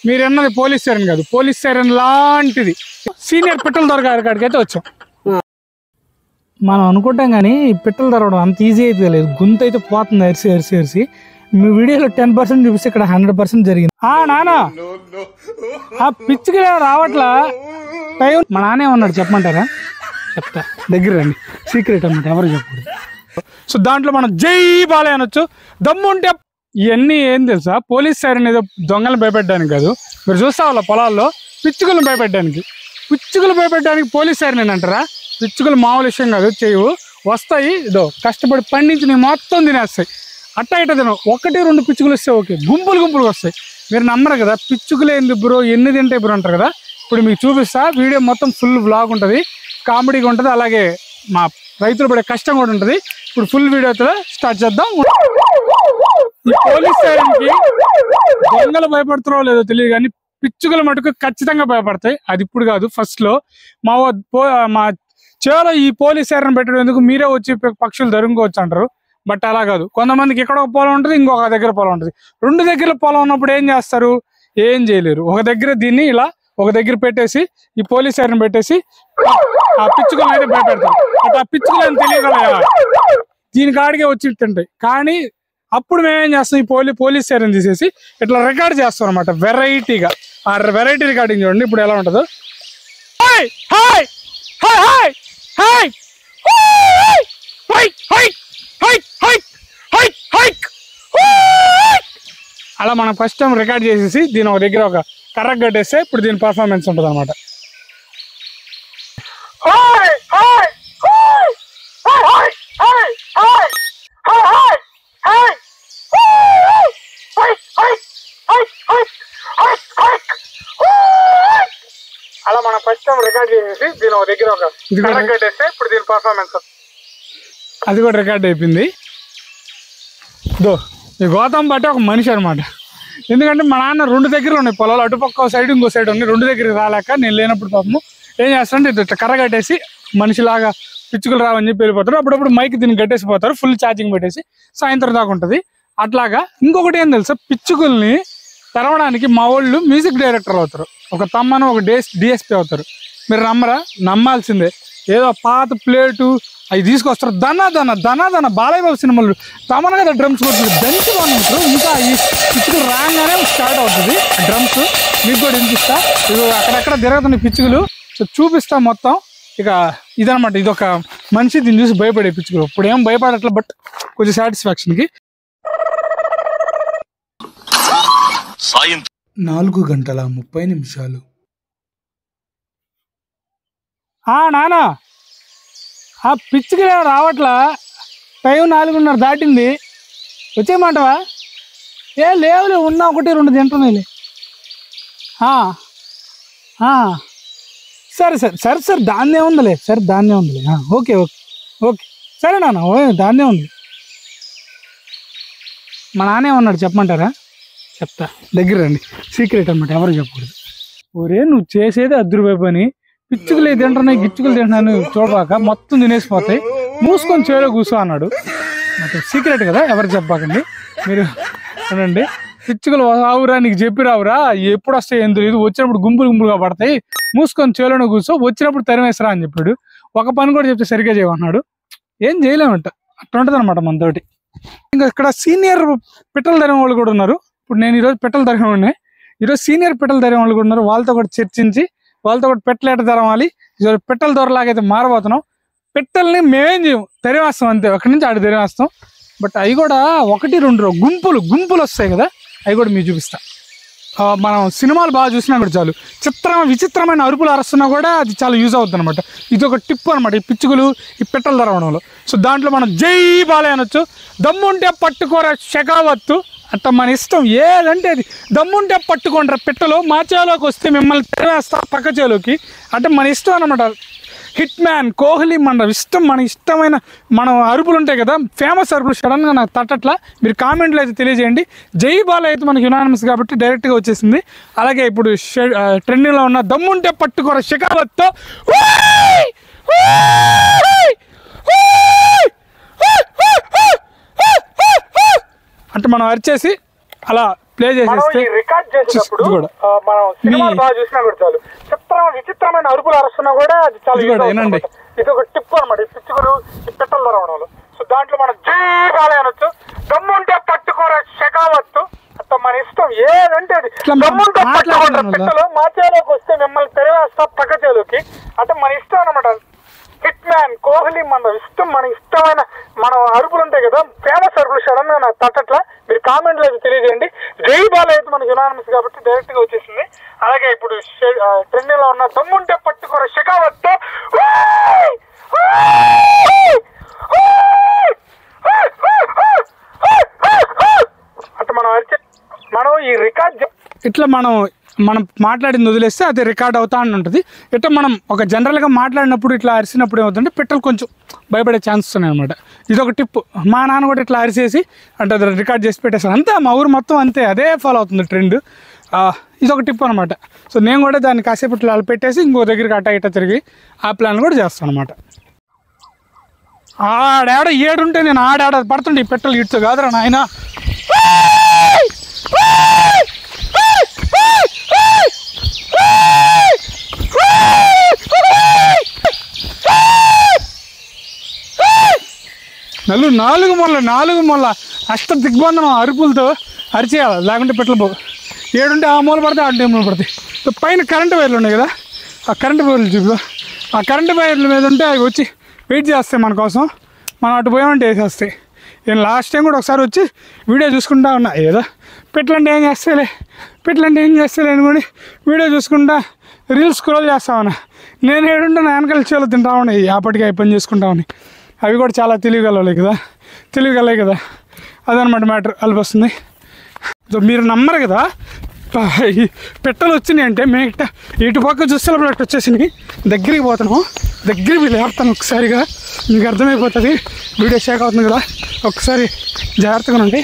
మీరు అన్నది police siren కాదు, పోలీస్ సైరన్ లాంటిది. సీనియర్ పిట్టల దొరగారి కాడికైతే వచ్చాం. మనం అనుకుంటాం కానీ పిట్టలు దొరకడం అంత ఈజీ అయితే లేదు. గొంతు అయితే పోతుంది అరిసి అరిసి అరిసి. మీ వీడియోలో 10% చూపిస్తే ఇక్కడ 100% జరిగింది. నానా ఆ పిచ్చికి రావట్లా టైం. మా నాన్నే ఉన్నాడు, చెప్పమంటారా? చెప్తా, దగ్గర రండి. సీక్రెట్ అన్నమాట, ఎవరు చెప్పకూడదు. సో దాంట్లో మనం జై బాలయ్య అనొచ్చు. దమ్ము ఉంటే ఇవన్నీ ఏం తెలుసా, పోలీస్ సైరన్ ఏదో దొంగలను భయపెట్టడానికి కాదు. మీరు చూస్తా వాళ్ళ పొలాల్లో పిచ్చుకలను భయపెట్టడానికి. పిచ్చుకలు భయపెట్టడానికి పోలీస్ సైరన్ అంటారా? పిచ్చుకలు మామూలు విషయం కాదు, చేయవు. వస్తాయి ఇదో కష్టపడి పండించి నేను మొత్తం తినేస్తాయి. అట్టా ఇట్ట తినవు. 1-2 పిచ్చుకలు వస్తే ఓకే, గుంపులు గుంపులు వస్తాయి. మీరు నమ్మరు కదా, పిచ్చుకలు ఏంది బ్రో, ఎన్ని తింటాయి బ్రో అంటారు కదా. ఇప్పుడు మీకు చూపిస్తా, వీడియో మొత్తం ఫుల్ వ్లాగ్ ఉంటుంది, కామెడీగా ఉంటుంది, అలాగే మా రైతులు పడే కష్టం కూడా ఉంటుంది. ఇప్పుడు ఫుల్ వీడియోతో స్టార్ట్ చేద్దాం. ఈ పోలీస్ సైరన్కి దొంగలు భయపడుతున్నారో లేదో తెలియదు కానీ పిచ్చుకలు మటుకు ఖచ్చితంగా భయపడతాయి. అది ఇప్పుడు కాదు, ఫస్ట్లో మా చేలో ఈ పోలీస్ సైరన్ పెట్టడం ఎందుకు, మీరే వచ్చి పక్షులు ధరుకోవచ్చు అంటారు. బట్ అలా కాదు, కొంతమందికి ఎక్కడ ఒక పొలం ఉంటుంది, ఇంకొక దగ్గర పొలం ఉంటుంది. 2 దగ్గర పొలం ఉన్నప్పుడు ఏం చేస్తారు? ఏం చేయలేరు. ఒక దగ్గర దీన్ని ఇలా ఒక దగ్గర పెట్టేసి ఈ పోలీస్ సైరన్ పెట్టేసి ఆ పిచ్చుకలను అయితే భయపెడతారు. బట్ ఆ పిచ్చుకలు అని తెలియగలయా, దీని కాడికే వచ్చి తింటాయి. కానీ అప్పుడు మేమేం చేస్తాం, ఈ పోలీస్ సైరన్ తీసేసి ఇట్లా రికార్డ్ చేస్తాం అనమాట, వెరైటీగా. ఆ వెరైటీ రికార్డింగ్ చూడండి ఇప్పుడు ఎలా ఉంటుందో. అలా మనం ఫస్ట్ టైం రికార్డ్ చేసేసి దీని ఒక దగ్గర ఒక కర్ర కట్టేస్తే ఇప్పుడు దీని పర్ఫార్మెన్స్ ఉంటుంది అనమాట. అలా మనం ఫస్ట్ టైం రికార్డ్ చేసేసి దీని ఒక దగ్గర ఒక కర్ర కట్టేస్తే ఇప్పుడు దీని పర్ఫార్మెన్స్ అది కూడా రికార్డ్ అయిపోయింది. ఈ గౌతమ్ బట్టి ఒక మనిషి అనమాట. ఎందుకంటే మా నాన్న 2 దగ్గరలు ఉన్నాయి పొలాలు, అటుపక్క సైడ్ ఇంకో సైడ్ ఉన్నాయి. 2 దగ్గరికి రాలేక నేను లేనప్పుడు పాపము ఏం చేస్తారంటే ఇట్లా కర్ర కట్టేసి మనిషిలాగా పిచ్చుకలు రావని చెప్పి వెళ్ళిపోతారు. అప్పుడప్పుడు మైక్ దీన్ని కట్టేసిపోతారు, ఫుల్ ఛార్జింగ్ పెట్టేసి సాయంత్రం దాకా ఉంటుంది. అట్లాగా ఇంకొకటి ఏం తెలుసా, పిచ్చుకల్ని తెరవడానికి మా వాళ్ళు మ్యూజిక్ డైరెక్టర్ అవుతారు, ఒక తమ్మను ఒక డిఎస్పీ అవుతారు. మీరు నమ్మరా? నమ్మాల్సిందే. ఏదో పాత ప్లేటు అవి తీసుకొస్తారు, దన బాలయ్య బాబు సినిమాలు తమను కదా డ్రమ్స్ కొడుతుంది, దంచి బాగుంటారు. ఇంకా ఈ పిచ్చుకలు రాగానే స్టార్ట్ అవుతుంది డ్రమ్స్. మీకు కూడా వినిపిస్తా, ఇది అక్కడక్కడ తిరుగుతున్నాయి పిచ్చుకలు. సో చూపిస్తా మొత్తం. ఇక ఇదనమాట, ఇది ఒక మనిషి దీన్ని చూసి భయపడే పిచ్చుకలు. ఇప్పుడు ఏం భయపడట్లే, బట్ కొంచెం సాటిస్ఫాక్షన్కి. 4:30 నానా ఆ పిచ్చికి రావట్లా, టైం 4:30 దాటింది, వచ్చేయమంటావా? లేవులే, ఉన్నా 1-2 తింటున్నాయి. సరే దాన్నే ఉందిలే, ఓకే సరే నాన్న, దాన్నే ఉంది. మా నాన్నే ఉన్నాడు, చెప్పమంటారా? చెప్తా, దగ్గర రండి. సీక్రెట్ అన్నమాట, ఎవరు చెప్పకూడదు. ఒరే నువ్వు చేసేది ₹10 పని, పిచ్చుకలు తింటున్నాయి గిచ్చుకలు తింటున్నాను చూడబాక, మొత్తం తినేసిపోతాయి, మూసుకొని చేలో కూర్చో అన్నాడు. మొత్తం సీక్రెట్ కదా, ఎవరు చెప్పకండి. మీరు చూడండి, పిచ్చుకలు రావురా, నీకు చెప్పి రావురా, ఎప్పుడు వస్తాయి ఏం తెలియదు, వచ్చినప్పుడు గుంపులుగా పడతాయి, మూసుకొని చేలోనే కూర్చో, వచ్చినప్పుడు తరిమేసరా అని చెప్పాడు. ఒక పని కూడా చెప్తే సరిగ్గా చేయమన్నాడు. ఏం చేయలేమంట, అట్లా ఉంటుంది అనమాట మనతోటి. ఇంకా ఇక్కడ సీనియర్ పిట్టలు తరిమే వాళ్ళు కూడా ఉన్నారు. ఇప్పుడు నేను ఈరోజు పిట్టలు తరిమే ఉన్నాయి, ఈరోజు సీనియర్ పిట్టలు తరిమే వాళ్ళు కూడా ఉన్నారు. వాళ్ళతో కూడా చర్చించి వాళ్ళతో కూడా పెట్టలు ఎట్ట తరవాలి, ఈరోజు పిట్టల దొరలాగైతే మారబోతున్నాం. పిట్టల్ని మేమేం చేయం, తరివేస్తాం అంతే, అక్కడి నుంచి ఆడ తరివేస్తాం. బట్ అవి కూడా 1-2 గుంపులు వస్తాయి కదా, అవి కూడా మీకు చూపిస్తా. మనం సినిమాలు బాగా చూసినా కూడా చాలు, విచిత్రమైన అరుపులు అరుస్తున్నా కూడా అది చాలా యూజ్ అవుతుంది అనమాట. ఇది ఒక టిప్ అనమాట, ఈ పిచ్చుకలు ఈ పిట్టలు తరవడంలో. సో దాంట్లో మనం జై బాలయ్య అనొచ్చు. దమ్ముంటే పట్టుకోర షెకావత్తు, అట్లా మన ఇష్టం ఏదంటే అది. దమ్ముంటే పట్టుకోండి పిట్టలు, మా చేలోకి వస్తే మిమ్మల్ని తెరవేస్తా పక్క చేలోకి, అంటే మన ఇష్టం అనమాట. హిట్ మ్యాన్ కోహ్లీ మన ఇష్టం, మన ఇష్టమైన మన అరుపులు ఉంటాయి కదా, ఫేమస్ అరుపులు సడన్గా నాకు తట్టట్లా. మీరు కామెంట్లో అయితే తెలియజేయండి. జై బాలయ్య అయితే మనకి యునానిమస్ కాబట్టి డైరెక్ట్గా వచ్చేసింది. అలాగే ఇప్పుడు ట్రెండింగ్లో ఉన్న దమ్ముంటే పట్టుకోర షెకావత్తో అంటే మనం అరిచేసి అలా ప్లే చేసేస్తే రికార్డ్ చేసేటప్పుడు మనం సినిమా బాగా చూసినా కూడా చాలు విచిత్రమైన అరుపులు అరుస్తున్నా కూడా అది చాలా వినండి. ఇది ఒక టిప్ అనమాట. ఈ పిచ్చుకలు ఈ పిట్టల దొరవడంలో. సో దాంట్లో మనం జీగాలే అనొచ్చు, దమ్ముంటే పట్టుకోరా షెకావత్తు, అట్లా మన ఇష్టం ఏదంటే అది. దమ్ముంటే పట్టుకోరా పిట్టలు మా చేలోకి వస్తే మిమ్మల్ని తెరవేస్తా పక్క చేలోకి, అంటే మన ఇష్టం అనమాట. హిట్ మ్యాన్ కోహ్లీ మన ఇష్టం, మన ఇష్టమైన మన అరుపులు ఉంటాయి కదా, ఫేమస్ అరుపులు సడన్ గా నాకు తట్టట్లా. మీరు కామెంట్లో అయితే తెలియజేయండి. జై బాల్ అయితే మనకి యునానిమస్ కాబట్టి డైరెక్ట్ గా వచ్చేసింది. అలాగే ఇప్పుడు ట్రెండింగ్ లో ఉన్న దమ్ముంటే పట్టుకోర షెకావత్తు అట్లా మనం ఈ రికార్డ్ ఇట్లా మనం మాట్లాడింది వదిలేస్తే అది రికార్డ్ అవుతా అని ఉంటుంది. ఇట్లా మనం ఒక జనరల్గా మాట్లాడినప్పుడు ఇట్లా అరిసినప్పుడు ఏమవుతుందంటే పిట్టలు కొంచెం భయపడే ఛాన్సెస్ ఉన్నాయి అనమాట. ఇదొక టిప్. మా నాన్న కూడా ఇట్లా అరిసేసి అంటే అది రికార్డ్ చేసి పెట్టేస్తాను. అంతే, మా ఊరు మొత్తం అంతే, అదే ఫాలో అవుతుంది ట్రెండ్. ఇదొక టిప్ అనమాట. సో నేను కూడా దాన్ని కాసేపు ఇట్లా పెట్టేసి ఇంకో దగ్గరికి అట్టా ఇట్టా తిరిగి ఆ ప్లాన్ కూడా చేస్తాను అనమాట. ఆడాడ ఏడుంటే నేను ఆడాడ పడుతుండే ఈ పెట్టలు ఇడ్చు కాదురా నాయన. నాలుగు మొల్ల అష్ట దిగ్బంధనం అరుపులతో అరిచేయాలి, లేకుంటే పెట్టలు పోవు. ఏడుంటే ఆ మూల పడితే ఆడు మూల పడతాయి. పైన కరెంటు వైర్లు ఉన్నాయి కదా, ఆ కరెంటు వైర్లు చూపు, ఆ కరెంటు వైర్ల మీద ఉంటే అవి వచ్చి వెయిట్ చేస్తాయి మన కోసం. మనం అటు పోయామంటే వేసేస్తాయి. నేను లాస్ట్ టైం కూడా ఒకసారి వచ్చి వీడియో చూసుకుంటా ఉన్నా, ఏదో పెట్టలంటే ఏం చేస్తలే అనుకోని వీడియో చూసుకుంటా రీల్స్ స్క్రోల్ చేస్తా ఉన్నా. నేను ఏడుంటే నా వెనకాల చేలో తింటా ఉన్నాయి, అప్పటికి అవి పని చేసుకుంటా ఉన్నాయి. అవి కూడా చాలా తెలివిగలే కదా, అదనమాట మ్యాటర్. అలిపొస్తుంది. సో మీరు నమ్మరు కదా, పెట్టలు వచ్చినాయి అంటే మేము ఇటు పక్క చూస్తే అట్లా వచ్చేసినాయి. దగ్గరికి పోతున్నాము, దగ్గరికి లేపుతాను ఒకసారిగా, మీకు అర్థమైపోతుంది. వీడియో షేక్ అవుతుంది కదా, ఒకసారి జాగ్రత్తగా ఉండి,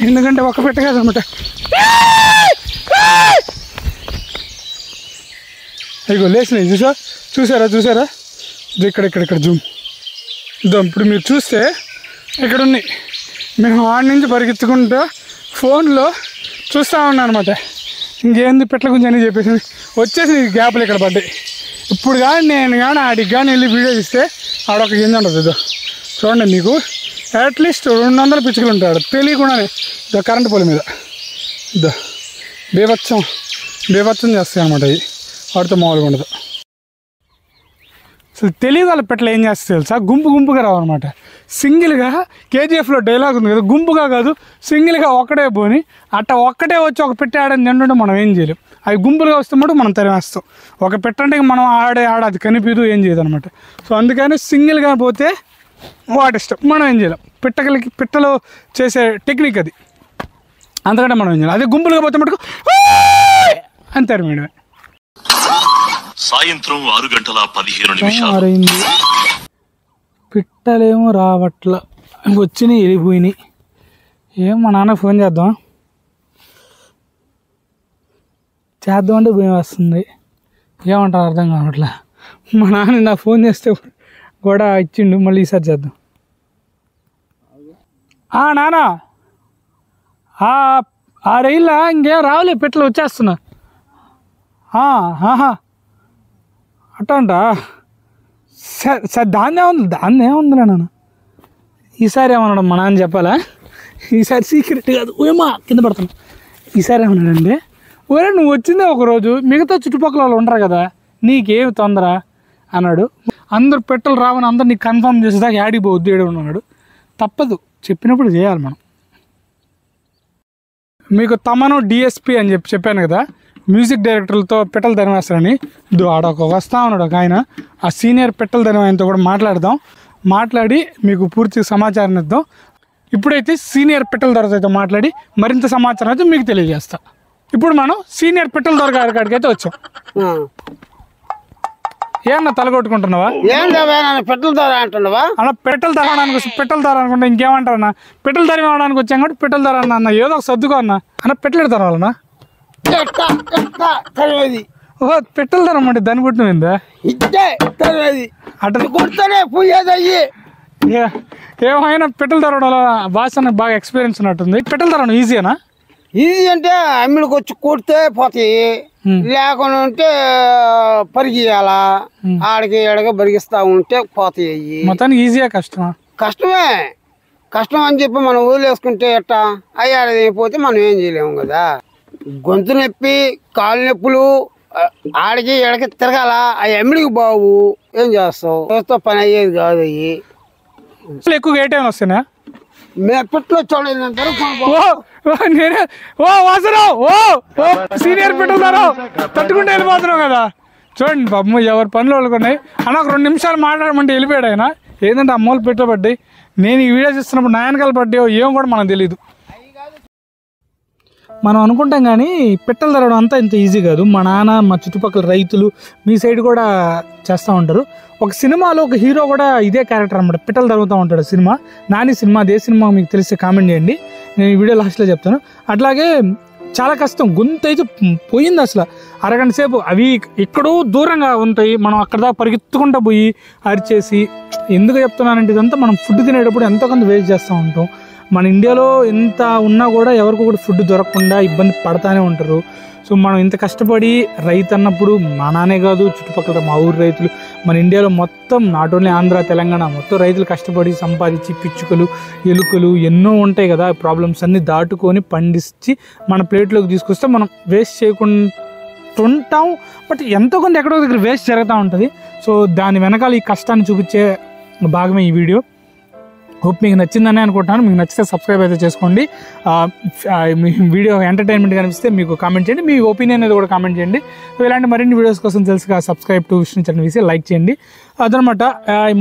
ఎందుకంటే ఒక పెట్ట కాదనమాట. అయ్యో లేచినాయి, చూసారా ఇక్కడ జూమ్. ఇప్పుడు మీరు చూస్తే ఇక్కడ ఉన్నాయి. మేము ఆడి నుంచి పరిగెత్తుకుంటూ ఫోన్లో చూస్తూ ఉన్నాను అనమాట. ఇంకేంది పెట్టల గురించి అని చెప్పేసి వచ్చేసి గ్యాప్లు ఇక్కడ పడ్డాయి. ఇప్పుడు కానీ నేను ఆడికి కానీ వెళ్ళి వీడియో తీస్తే ఆడొక గింజ ఉంటుంది. ఇదో చూడండి, మీకు అట్లీస్ట్ 200 పిచ్చుకలు ఉంటాడు తెలియకుండానే. ఇదో కరెంటు పోల్ మీద ఇదో బేబత్సం చేస్తాయి అనమాట. ఇది వాడితో మామూలుగా ఉండదు. అసలు తెలియగల పెట్టలు ఏం చేస్తే తెలుసా, గుంపుగా రావన్నమాట. సింగిల్గా కేజీఎఫ్లో డైలాగ్ ఉంది కదా, గుంపుగా కాదు సింగిల్గా ఒక్కడే పోని అట్లా ఒక్కటే వచ్చి ఒక పెట్టే ఆడని తింటుంటే మనం ఏం చేయలేం. అవి గుంపులుగా వస్తే మటు మనం తరిమేస్తాం. ఒక పెట్టంటే మనం ఆడ అది కనిపించదు, ఏం చేయదు అనమాట. సో అందుకని సింగిల్గా పోతే వాటి ఇష్టం, మనం ఏం చేయలేం. పిట్టలు చేసే టెక్నిక్ అది, అంతకంటే మనం ఏం చేయాలి. అదే గుంపులుగా పోతే మటుకు అని తరిమేయడమే. సాయంత్రం 6:15 పిట్టలేమో రావట్ల, వచ్చినాయి వెళ్ళిపోయినాయి. మా నాన్నకు ఫోన్ చేద్దామంటే భయం వస్తుంది. ఏమంటారు అర్థం కావట్లే. మా నాన్న నాకు ఫోన్ చేస్తే కూడా ఇచ్చిండు, మళ్ళీ ఈసారి చేద్దాం. నాన్న ఆ రైల్లో ఇంకేం రావులే, పెట్టలు వచ్చేస్తున్నా. అట్టంట సరే దాన్నే ఏముందిలే నాన్న. ఈసారి ఏమన్నాడు మా నాన్న చెప్పాలా, ఈసారి సీక్రెట్ కాదు, ఏమా కింద పడుతున్నా. ఈసారి ఏమన్నాడంటే, ఒరే నువ్వు వచ్చిందే ఒకరోజు, మిగతా చుట్టుపక్కల వాళ్ళు ఉండరు కదా, నీకేమి తొందర అన్నాడు. అందరు పెట్టలు రావని అందరు నీకు కన్ఫర్మ్ చేసేదాకా యాడికి పోవద్దు ఏడు ఉన్నాడు. తప్పదు, చెప్పినప్పుడు చేయాలి మనం. మీకు తమను డిఎస్పి అని చెప్పాను కదా, మ్యూజిక్ డైరెక్టర్లతో పెట్టలు తరిమేస్తారని. ఆడొక వస్తా ఉన్నాడు ఒక ఆయన, ఆ సీనియర్ పెట్టలు తరిమాయనతో కూడా మాట్లాడి మీకు పూర్తి సమాచారం ఇద్దాం. ఇప్పుడైతే సీనియర్ పెట్టల దొరకతో మాట్లాడి మరింత సమాచారం అయితే మీకు తెలియజేస్తా. ఇప్పుడు మనం సీనియర్ పెట్టల దొరకాడికి అయితే వచ్చాం. ఏమన్నా తలగొట్టుకుంటున్నావా? పెట్టలు ధర అంటున్నావా? అలా పెట్టలు ధర అనుకుంటే ఇంకేమంటారు అన్న, పెట్టలు ధర ఇవ్వడానికి వచ్చాం కాబట్టి పెట్టలు ధర అన్న, ఏదో ఒక సర్దుకో అన్న పెట్టలు ధరాలన్నా. ఓహో పెట్టలు ధర అంటే దాన్ని కొట్టిందా? అట్లా కొడితేనే పోయేది. ఏమైనా పెట్టెలు తరవడంలో భాష బాగా ఎక్స్పీరియన్స్ ఉన్నట్టుంది. పెట్టెలు తరవడం ఈజీనా? ఈజీ అంటే అమ్మిడికి వచ్చి కొడితే పోతాయి, లేకుండా ఉంటే పరిగెయ్యాలా, ఆడికి ఎడగా బరిగిస్తా ఉంటే పోతాయి. మొత్తానికి ఈజీయా కష్టమా? కష్టమే. కష్టం అని చెప్పి మనం వదిలేసుకుంటే ఎట్టా అయ్యాడైపోతే మనం ఏం చేయలేము కదా. గొంతు నొప్పి, కాళ్ళు నొప్పులు, ఆడికి ఎడకి తిరగాల, అవి అమ్మిడికి బావు, ఏం చేస్తావు? పని అయ్యేది కాదు. అవి ఎక్కువగా ఏ టైంలో వస్తాయా? మెప్పట్లో చూడలేదు. సీనియర్ పెట్టారు తట్టుకుంటే వెళ్ళిపోతున్నావు కదా. చూడండి పాపం ఎవరి పనులు వాళ్ళకున్నాయి. అన్న ఒక 2 నిమిషాలు మాట్లాడమంటే వెళ్ళిపోయాడు ఆయన. ఏంటంటే అమ్మోళ్ళు పెట్టబడ్డాయి. నేను ఈ వీడియో చూస్తున్నప్పుడు నాయనకాలు పడ్డాయో ఏమో కూడా మనకు తెలియదు. మనం అనుకుంటాం కానీ పెట్టెలు తరవడం అంతా ఇంత ఈజీ కాదు. మా నాన్న, మా చుట్టుపక్కల రైతులు, మీ సైడ్ కూడా చేస్తూ ఉంటారు. ఒక సినిమాలో ఒక హీరో కూడా ఇదే క్యారెక్టర్ అనమాట, పెట్టెలు తరుగుతూ ఉంటాడు. Cinema Nani cinema. అదే సినిమా మీకు తెలిస్తే కామెంట్ చేయండి, నేను ఈ వీడియో లాస్ట్లో చెప్తాను. అట్లాగే చాలా కష్టం, గొంతు అయితే పోయింది అసలు. అరగంట సేపు అవి ఎక్కడో దూరంగా ఉంటాయి, మనం అక్కడ దాకా పరిగెత్తుకుంటూ పోయి అరిచేసి. ఎందుకు చెప్తున్నానంటే ఇదంతా మనం ఫుడ్ తినేటప్పుడు ఎంతో కొంత వేస్ట్ చేస్తూ ఉంటాం. మన ఇండియాలో ఎంత ఉన్నా కూడా ఎవరికి కూడా ఫుడ్ దొరకకుండా ఇబ్బంది పడతానే ఉంటారు. సో మనం ఇంత కష్టపడి రైతు అన్నప్పుడు మా నానే కాదు, చుట్టుపక్కల మా ఊరు రైతులు, మన ఇండియాలో మొత్తం నాట్ ఓన్లీ ఆంధ్ర, తెలంగాణ మొత్తం రైతులు కష్టపడి సంపాదించి పిచ్చుకలు, ఎలుకలు ఎన్నో ఉంటాయి కదా, ప్రాబ్లమ్స్ అన్నీ దాటుకొని పండించి మన ప్లేట్లోకి తీసుకొస్తే మనం వేస్ట్ చేయకుండా ఉంటాం. బట్ ఎంతో కొంత ఎక్కడో దగ్గర వేస్ట్ జరుగుతూ ఉంటుంది. సో దాని వెనకాల ఈ కష్టాన్ని చూపించే భాగమే ఈ వీడియో. హోప్ మీకు నచ్చిందని అనుకుంటున్నాను. మీకు నచ్చితే సబ్స్క్రైబ్ అయితే చేసుకోండి. మీ వీడియో ఎంటర్టైన్మెంట్ కనిపిస్తే మీకు కామెంట్ చేయండి, మీ ఒపీనియన్ అనేది కూడా కామెంట్ చేయండి. ఇలాంటి మరిన్ని వీడియోస్ కోసం తెలుసుగా సబ్స్క్రైబ్ టు విష్ణు ఛానల్ వేసి లైక్ చేయండి. అదనమాట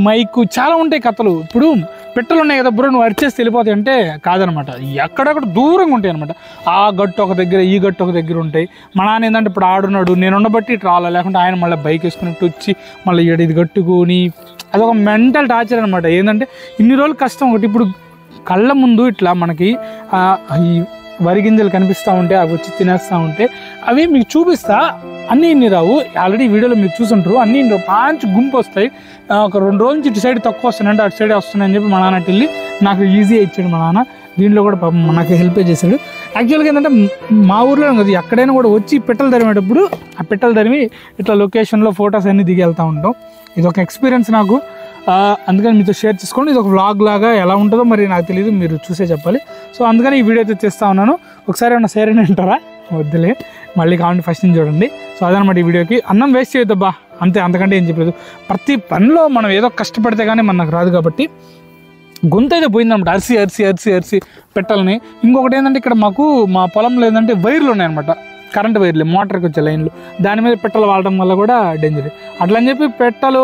మైకు చాలా ఉంటాయి కథలు. ఇప్పుడు పెట్టెలు ఉన్నాయి కదా బ్రో, నువ్వు అరిచేసి వెళ్ళిపోతాయి అంటే కాదనమాట, ఎక్కడెక్కడ దూరంగా ఉంటాయి అనమాట. ఆ గట్టు ఒక దగ్గర, ఈ గట్టు ఒక దగ్గర ఉంటాయి. మా నాన్న ఏంటంటే ఇప్పుడు ఆడున్నాడు, నేను ఉండబట్టి ఇట్లా రాలా, లేకుంటే ఆయన మళ్ళీ బైక్ వేసుకుని వచ్చి మళ్ళీ ఇది కట్టుకొని అదొక మెంటల్ టార్చర్ అనమాట. ఏంటంటే ఇన్ని రోజులు కష్టం ఒకటి, ఇప్పుడు కళ్ళ ముందు ఇట్లా మనకి ఈ వరి గింజలు కనిపిస్తూ ఉంటే అవి వచ్చి తినేస్తూ ఉంటే అవి మీకు చూపిస్తా. అన్నీ ఇన్ని రావు, ఆల్రెడీ వీడియోలో మీరు చూసుంటారు. అన్నీ మంచి గుంపు వస్తాయి. ఒక 2 రోజుల నుంచి ఇటు సైడ్ తక్కువ వస్తున్నాయి అంటే అటు సైడే వస్తున్నాయని చెప్పి మా నాన్న వెళ్ళి నాకు ఈజీ ఇచ్చాడు. మా నాన్న దీంట్లో కూడా నాకు హెల్ప్ చేశాడు. యాక్చువల్గా ఏంటంటే మా ఊర్లో కదా, ఎక్కడైనా కూడా వచ్చి పెట్టెలు తరిమేటప్పుడు ఆ పెట్టెలు తరిమి ఇట్లా లొకేషన్లో ఫొటోస్ అన్నీ దిగి వెళ్తూ ఉంటాం. ఇది ఒక ఎక్స్పీరియన్స్ నాకు, అందుకని మీతో షేర్ చేసుకోండి. ఇది ఒక వ్లాగ్ లాగా ఎలా ఉంటుందో మరి నాకు తెలియదు, మీరు చూసే చెప్పాలి. సో అందుకని ఈ వీడియో అయితే చేస్తూ ఉన్నాను. ఒకసారి ఏమన్నా షేర్ అని అంటారా? వద్దులే, మళ్ళీ కావాలంటే ఫస్ట్ నుంచి చూడండి. సో అదనమాట ఈ వీడియోకి. అన్నం వేస్ట్ చేయొద్దబ్బా, అంతే, అంతకంటే ఏం చెప్పలేదు. ప్రతి పనిలో మనం ఏదో కష్టపడితే కానీ మనకు రాదు కాబట్టి గొంతు అయితే పోయిందన్నమాట, అరిసి అరిసి అరిసి అరిసి పెట్టాలని. ఇంకొకటి ఏంటంటే ఇక్కడ మాకు మా పొలంలో ఏంటంటే వైర్లు ఉన్నాయన్నమాట, కరెంట్ వైర్లు, మోటార్కి వచ్చే లైన్లు. దాని మీద పెట్టెలు వాడడం వల్ల కూడా డేంజర్. అట్లా అని చెప్పి పెట్టెలు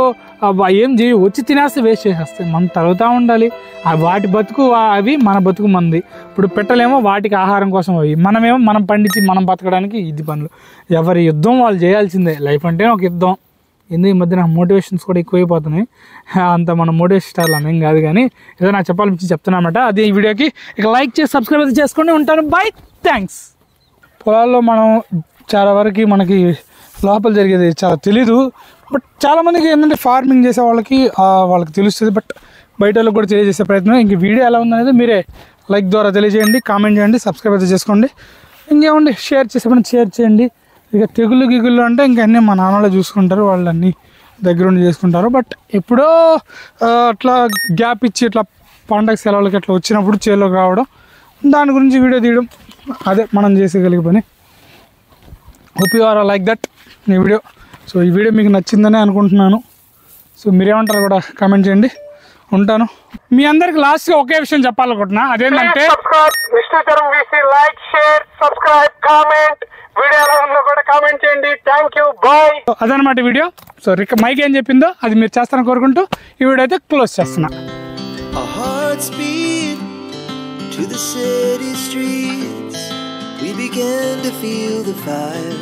ఏం చేయి వచ్చి తినేస్తే వేస్ట్ చేసేస్తాయి. మనం తరుగుతూ ఉండాలి. వాటి బతుకు అవి, మన బతుకు మంది. ఇప్పుడు పెట్టలేమో వాటికి ఆహారం కోసం అవి, మనమేమో మనం పండించి మనం బతకడానికి ఇది పనులు. ఎవరి యుద్ధం వాళ్ళు చేయాల్సిందే. లైఫ్ అంటేనే ఒక యుద్ధం. ఎందుకు ఈ మధ్య నాకు మోటివేషన్స్ కూడా ఎక్కువైపోతున్నాయి. అంత మనం మోటివేషన్ స్టార్లు అనేం కాదు, కానీ ఏదో నాకు చెప్పాలనిపించి చెప్తున్నమాట. అది ఈ వీడియోకి. ఇక లైక్ చేసి సబ్స్క్రైబ్ అయితే చేసుకొని ఉంటాను. By, thanks. పొలాల్లో మనం చాలా వరకు మనకి లోపల జరిగేది చాలా తెలీదు. బట్ చాలామందికి ఏంటంటే ఫార్మింగ్ చేసే వాళ్ళకి తెలుస్తుంది. బట్ బయట వాళ్ళకి కూడా తెలియజేసే ప్రయత్నం. ఇంక వీడియో ఎలా ఉందనేది మీరే లైక్ ద్వారా తెలియజేయండి, కామెంట్ చేయండి, సబ్స్క్రైబ్ అయితే చేసుకోండి. ఇంకేమండి షేర్ చేసేప్పుడు షేర్ చేయండి. ఇక తెగుళ్ళు గిగుళ్ళు అంటే ఇంక అన్నీ మా నాన్నలో చూసుకుంటారు, వాళ్ళు అన్నీ దగ్గరుండి చేసుకుంటారు. బట్ ఎప్పుడో అట్లా గ్యాప్ ఇచ్చి ఇట్లా పండగ సెలవులకి అట్లా వచ్చినప్పుడు చేలోకి రావడం, దాని గురించి వీడియో తీయడం, అదే మనం చేసేయగలిగే పని. Hope you are like that ఈ వీడియో. సో ఈ వీడియో మీకు నచ్చిందని అనుకుంటున్నాను. సో మీరేమంటారు కూడా కామెంట్ చేయండి. ఉంటాను. మీ అందరికి లాస్ట్గా ఒకే విషయం చెప్పాలనుకుంటున్నా, అదేంటంటే like, share, subscribe, comment. Video ఎలా ఉందో కూడా కామెంట్ చేయండి. Thank you, bye. అదనమాట వీడియో. సో మైక్ ఏం చెప్పిందో అది మీరు చేస్తారని కోరుకుంటూ ఈ వీడియో అయితే క్లోజ్ చేస్తున్నా. To the city streets, we began to feel the fire.